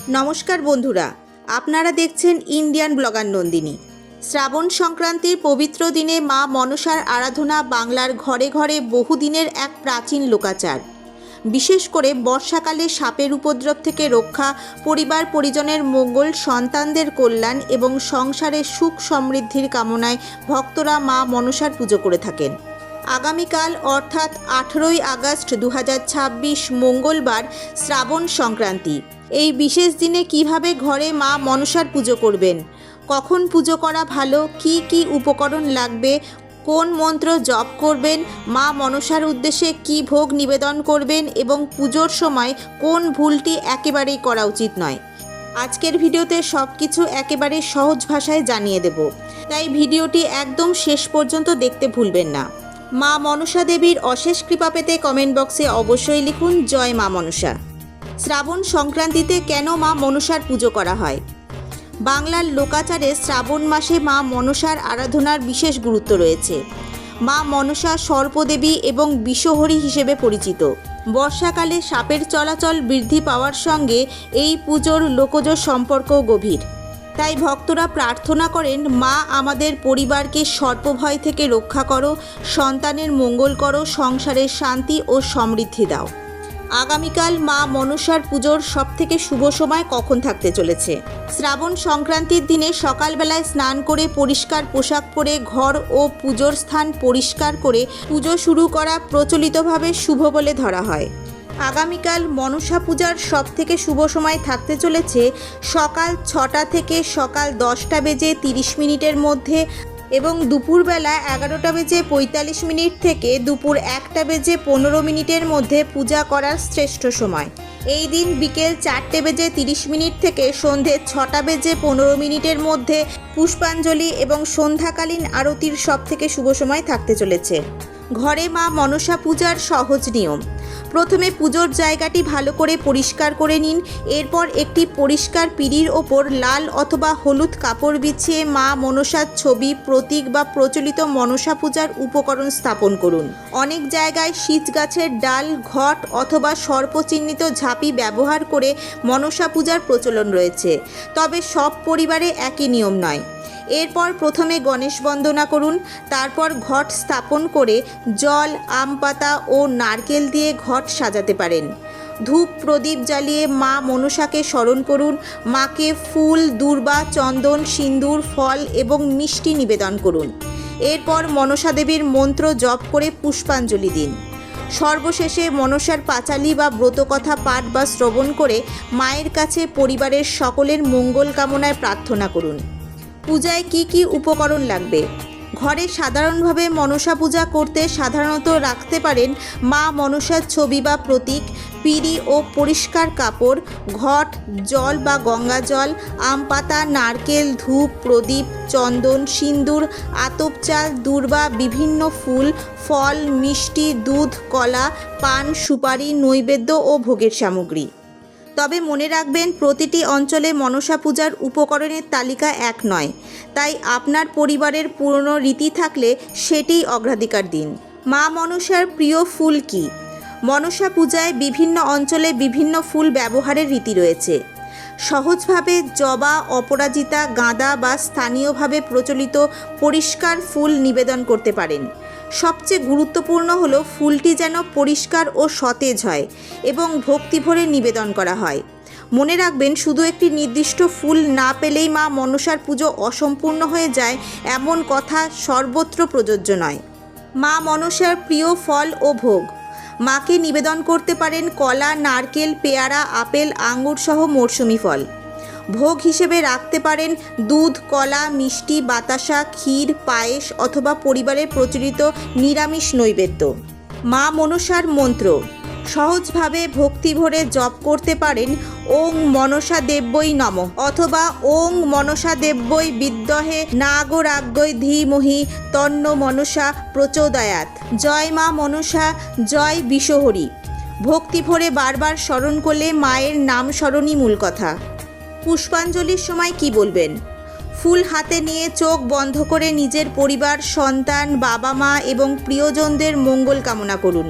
নমস্কার বন্ধুরা, আপনারা দেখছেন ইন্ডিয়ান ব্লগার নন্দিনী। শ্রাবণ সংক্রান্তির পবিত্র দিনে মা মনসার আরাধনা বাংলার ঘরে ঘরে বহুদিনের এক প্রাচীন লোকাচার। বিশেষ করে বর্ষাকালে সাপের উপদ্রব থেকে রক্ষা, পরিবার পরিজনের মঙ্গল, সন্তানদের কল্যাণ এবং সংসারের সুখ সমৃদ্ধির কামনায় ভক্তরা মা মনসার পুজো করে থাকেন। আগামীকাল অর্থাৎ 18ই আগস্ট 2026 মঙ্গলবার শ্রাবণ সংক্রান্তি। এই বিশেষ দিনে কিভাবে ঘরে মা মনসার পুজো করবেন, কখন পুজো করা ভালো, কি কি উপকরণ লাগবে, কোন মন্ত্র জপ করবেন, মা মনসার উদ্দেশ্যে কি ভোগ নিবেদন করবেন এবং পুজোর সময় কোন ভুলটি একেবারেই করা উচিত নয়, আজকের ভিডিওতে সব কিছু একেবারে সহজ ভাষায় জানিয়ে দেব। তাই ভিডিওটি একদম শেষ পর্যন্ত দেখতে ভুলবেন না। মা মনসা দেবীর অশেষ কৃপা পেতে কমেন্ট বক্সে অবশ্যই লিখুন জয় মা মনসা। শ্রাবণ সংক্রান্তিতে কেন মা মনসার পুজো করা হয়? বাংলার লোকাচারে শ্রাবণ মাসে মা মনসার আরাধনার বিশেষ গুরুত্ব রয়েছে। মা মনসা সর্পদেবী এবং বিষহরী হিসেবে পরিচিত। বর্ষাকালে সাপের চলাচল বৃদ্ধি পাওয়ার সঙ্গে এই পুজোর লোকজ সম্পর্কও গভীর। তাই ভক্তরা প্রার্থনা করেন, মা আমাদের পরিবারকে সর্পভয় থেকে রক্ষা করো, সন্তানের মঙ্গল করো, সংসারের শান্তি ও সমৃদ্ধি দাও। আগামীকাল মা মনসার পুজোর সবথেকে শুভ সময় কখন থাকতে চলেছে? শ্রাবণ সংক্রান্তির দিনে সকালবেলায় স্নান করে পরিষ্কার পোশাক পরে ঘর ও পুজোর স্থান পরিষ্কার করে পুজো শুরু করা প্রচলিতভাবে শুভ বলে ধরা হয়। আগামীকাল মনসা পূজার সবথেকে শুভ সময় থাকতে চলেছে সকাল 6টা থেকে সকাল 10টা বেজে 30 মিনিটের মধ্যে এবং দুপুরবেলা 11টা বেজে 45 মিনিট থেকে দুপুর 1টা বেজে 15 মিনিটের মধ্যে পূজা করার শ্রেষ্ঠ সময়। এই দিন বিকেল 4টে বেজে 30 মিনিট থেকে সন্ধে 6টা বেজে 15 মিনিটের মধ্যে পুষ্পাঞ্জলি এবং সন্ধ্যাকালীন আরতির সবথেকে শুভ সময় থাকতে চলেছে। ঘরে মা মনসা পূজার সহজ নিয়ম। প্রথমে পুজোর জায়গাটি ভালো করে পরিষ্কার করে নিন। এরপর একটি পরিষ্কার পিঁড়ির ওপর লাল অথবা হলুদ কাপড় বিছিয়ে মা মনসার ছবি, প্রতীক বা প্রচলিত মনসা পূজার উপকরণ স্থাপন করুন। অনেক জায়গায় শীচ গাছের ডাল, ঘট অথবা সর্পচিহ্নিত ঝাঁপি ব্যবহার করে মনসা পূজার প্রচলন রয়েছে, তবে সব পরিবারে একই নিয়ম নয়। এরপর প্রথমে গণেশ বন্দনা করুন, তারপর ঘট স্থাপন করে জল, আম পাতা ও নারকেল দিয়ে ঘট সাজাতে পারেন। ধূপ প্রদীপ জ্বালিয়ে মা মনসাকে স্মরণ করুন। মাকে ফুল, দূর্বা, চন্দন, সিন্দুর, ফল এবং মিষ্টি নিবেদন করুন। এরপর মনসা দেবীর মন্ত্র জপ করে পুষ্পাঞ্জলি দিন। সর্বশেষে মনসার পাঁচালী বা ব্রতকথা পাঠ বা শ্রবণ করে মায়ের কাছে পরিবারের সকলের মঙ্গল কামনায় প্রার্থনা করুন। পূজায় কি কি উপকরণ লাগবে? ঘরে সাধারণভাবে মনসা পূজা করতে সাধারণত রাখতে পারেন মা মনসার ছবি বা প্রতীক, পিঁড়ি ও পরিষ্কার কাপড়, ঘট, জল বা গঙ্গা জল, আম পাতা, নারকেল, ধূপ, প্রদীপ, চন্দন, সিন্দুর, আতপ চাল, দূর্বা, বিভিন্ন ফুল, ফল, মিষ্টি, দুধ, কলা, পান, সুপারি, নৈবেদ্য ও ভোগের সামগ্রী। তবে মনে রাখবেন, প্রতিটি অঞ্চলে মনসা পূজার উপকরণের তালিকা এক নয়, তাই আপনার পরিবারের পুরনো রীতি থাকলে সেটিই অগ্রাধিকার দিন। মা মনসার প্রিয় ফুল কি? মনসা পূজায় বিভিন্ন অঞ্চলে বিভিন্ন ফুল ব্যবহারের রীতি রয়েছে। সহজভাবে জবা, অপরাজিতা, গাঁদা বা স্থানীয়ভাবে প্রচলিত পরিষ্কার ফুল নিবেদন করতে পারেন। সবচেয়ে গুরুত্বপূর্ণ হলো ফুলটি যেন পরিষ্কার ও সতেজ হয় এবং ভক্তিভরে নিবেদন করা হয়। মনে রাখবেন, শুধু একটি নির্দিষ্ট ফুল না পেলেই মা মনসার পুজো অসম্পূর্ণ হয়ে যায় এমন কথা সর্বত্র প্রযোজ্য নয়। মা মনসার প্রিয় ফল ও ভোগ। মাকে নিবেদন করতে পারেন কলা, নারকেল, পেয়ারা, আপেল, আঙ্গুর সহ মরশুমি ফল। ভোগ হিসেবে রাখতে পারেন দুধ, কলা, মিষ্টি, বাতাসা, ক্ষীর, পায়েস অথবা পরিবারের প্রচলিত নিরামিষ নৈবেদ্য। মা মনসার মন্ত্র। সহজভাবে ভক্তি ভরে জপ করতে পারেন ওং মনসা দেব্যই নমঃ অথবা ওং মনসা দেব্যই বিদ্মহে নাগরাজ্ঞৈ ধীমহি তন্ন মনসা প্রচোদয়াৎ। জয় মা মনসা, জয় বিষহরী। ভক্তি ভরে বারবার স্মরণ করলে মায়ের নাম স্মরণই মূল কথা। পুষ্পাঞ্জলির সময় কি বলবেন? ফুল হাতে নিয়ে চোখ বন্ধ করে নিজের পরিবার, সন্তান, বাবা মা এবং প্রিয়জনদের মঙ্গল কামনা করুন।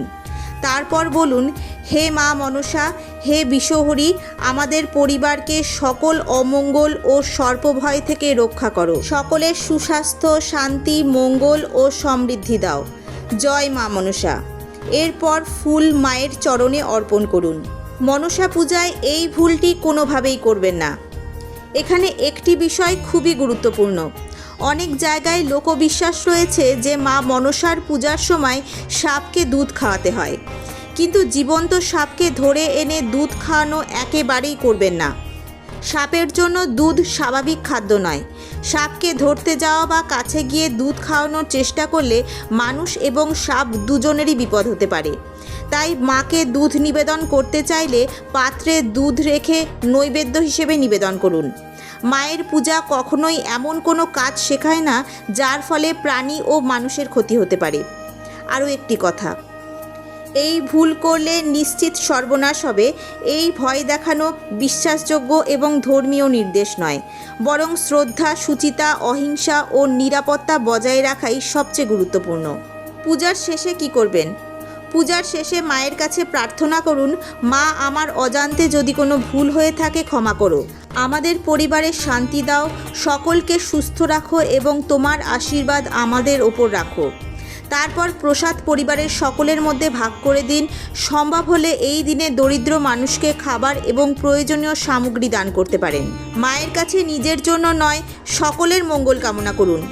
তারপর বলুন, হে মা মনসা, হে বিশ্বহরি, আমাদের পরিবারকে সকল অমঙ্গল ও সর্পভয় থেকে রক্ষা করো। সকলের সুস্বাস্থ্য, শান্তি, মঙ্গল ও সমৃদ্ধি দাও। জয় মা মনসা। এরপর ফুল মায়ের চরণে অর্পণ করুন। মনসা পূজায় এই ভুলটি কোনোভাবেই করবেন না। এখানে একটি বিষয় খুবই গুরুত্বপূর্ণ। অনেক জায়গায় লোকবিশ্বাস রয়েছে যে মা মনসার পূজার সময় সাপকে দুধ খাওয়াতে হয়, কিন্তু জীবন্ত সাপকে ধরে এনে দুধ খাওয়ানো একেবারেই করবেন না। সাপের জন্য দুধ স্বাভাবিক খাদ্য নয়। সাপকে ধরতে যাওয়া বা কাছে গিয়ে দুধ খাওয়ানোর চেষ্টা করলে মানুষ এবং সাপ দুজনেরই বিপদ হতে পারে। তাই মাকে দুধ নিবেদন করতে চাইলে পাত্রে দুধ রেখে নৈবেদ্য হিসেবে নিবেদন করুন। মায়ের পূজা কখনোই এমন কোনো কাজ শেখায় না যার ফলে প্রাণী ও মানুষের ক্ষতি হতে পারে। আরও একটি কথা, এই ভুল করলে নিশ্চিত সর্বনাশ হবে। এই ভয় দেখানো বিশ্বাসযোগ্য এবং ধর্মীয় নির্দেশ নয়, বরং শ্রদ্ধা, শুচিতা, অহিংসা ও নিরাপত্তা বজায় রাখাই সবচেয়ে গুরুত্বপূর্ণ। পূজার শেষে কি করবেন? পূজার শেষে মায়ের কাছে প্রার্থনা করুন, মা, আমার অজান্তে যদি কোনো ভুল হয়ে থাকে ক্ষমা করো। আমাদের পরিবারে শান্তি দাও, সকলকে সুস্থ রাখো এবং তোমার আশীর্বাদ আমাদের ওপর রাখো। তারপর প্রসাদ পরিবারের সকলের মধ্যে ভাগ করে দিন। সম্ভব হলে এই দিনে দরিদ্র মানুষকে খাবার এবং প্রয়োজনীয় সামগ্রী দান করতে পারেন। মায়ের কাছে নিজের জন্য নয়, সকলের মঙ্গল কামনা করুন।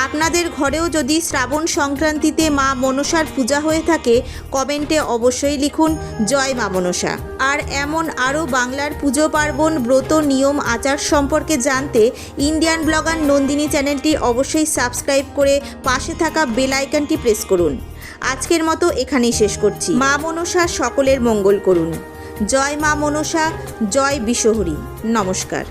আপনাদের ঘরেও যদি শ্রাবণ সংক্রান্তিতে মা মনসার পূজা হয়ে থাকে, কমেন্টে অবশ্যই লিখুন জয় মা মনসা। আর এমন আরও বাংলার পুজো পার্বণ, ব্রত, নিয়ম, আচার সম্পর্কে জানতে ইন্ডিয়ান ব্লগার নন্দিনী চ্যানেলটি অবশ্যই সাবস্ক্রাইব করে পাশে থাকা বেল আইকনটি প্রেস করুন। আজকের মতো এখানেই শেষ করছি। মা মনসা সকলের মঙ্গল করুন। জয় মা মনসা, জয় বিশ্বহরি। নমস্কার।